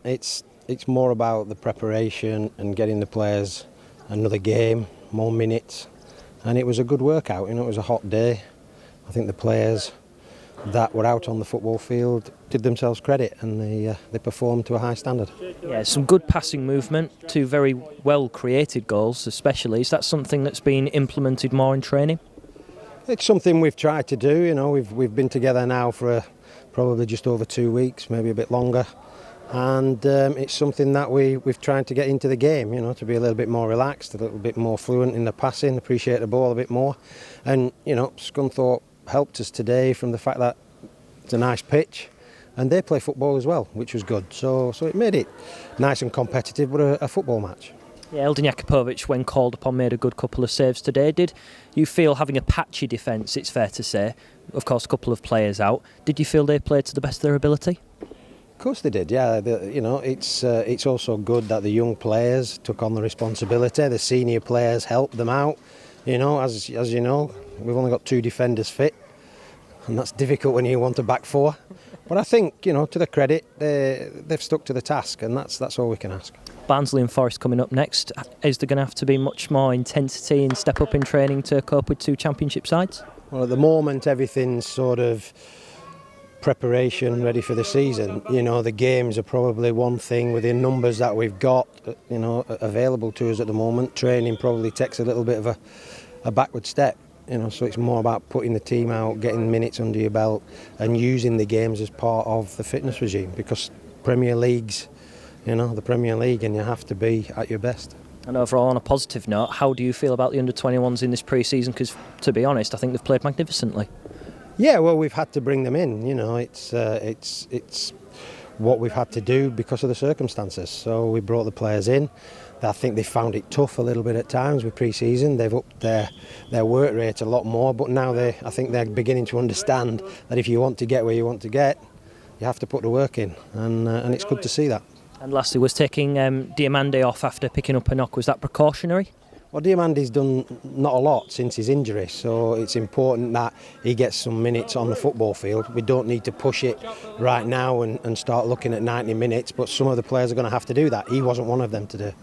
It's more about the preparation and getting the players another game, more minutes. And it was a good workout, it was a hot day. I think the players that were out on the football field did themselves credit, and they performed to a high standard. Yeah, some good passing movement, 2 very well created goals especially. Is that something that's been implemented more in training? It's something we've tried to do, we've been together now for probably just over 2 weeks, maybe a bit longer. And it's something that we've tried to get into the game, to be a little bit more relaxed, a little bit more fluent in the passing, appreciate the ball a bit more. And, Scunthorpe helped us today from the fact that it's a nice pitch and they play football as well, which was good. So it made it nice and competitive, but a football match. Yeah, Eldin Jakupovic, when called upon, made a good couple of saves today. Did you feel, having a patchy defence, it's fair to say, of course a couple of players out, did you feel they played to the best of their ability? Of course they did, yeah. It's also good that the young players took on the responsibility. The senior players helped them out. As you know, we've only got 2 defenders fit, and that's difficult when you want a back 4. But I think, to their credit, they've stuck to the task, and that's all we can ask. Barnsley and Forest coming up next. Is there going to have to be much more intensity and step up in training to cope with 2 championship sides? Well, at the moment, everything's sort of preparation, ready for the season. The games are probably one thing with the numbers that we've got, available to us at the moment. Training probably takes a little bit of a backward step. So it's more about putting the team out, getting minutes under your belt and using the games as part of the fitness regime, because Premier League's, the Premier League, and you have to be at your best. And overall, on a positive note, how do you feel about the under-21s in this pre-season? Because, to be honest, I think they've played magnificently. Yeah, well, we've had to bring them in, it's what we've had to do because of the circumstances. So we brought the players in. I think they found it tough a little bit at times with pre-season. They've upped their work rate a lot more, but now I think they're beginning to understand that if you want to get where you want to get, you have to put the work in, and it's good to see that. And lastly, was taking Diamande off after picking up a knock, was that precautionary? Well, Diamande's done not a lot since his injury, so it's important that he gets some minutes on the football field. We don't need to push it right now and start looking at 90 minutes, but some of the players are going to have to do that. He wasn't one of them today.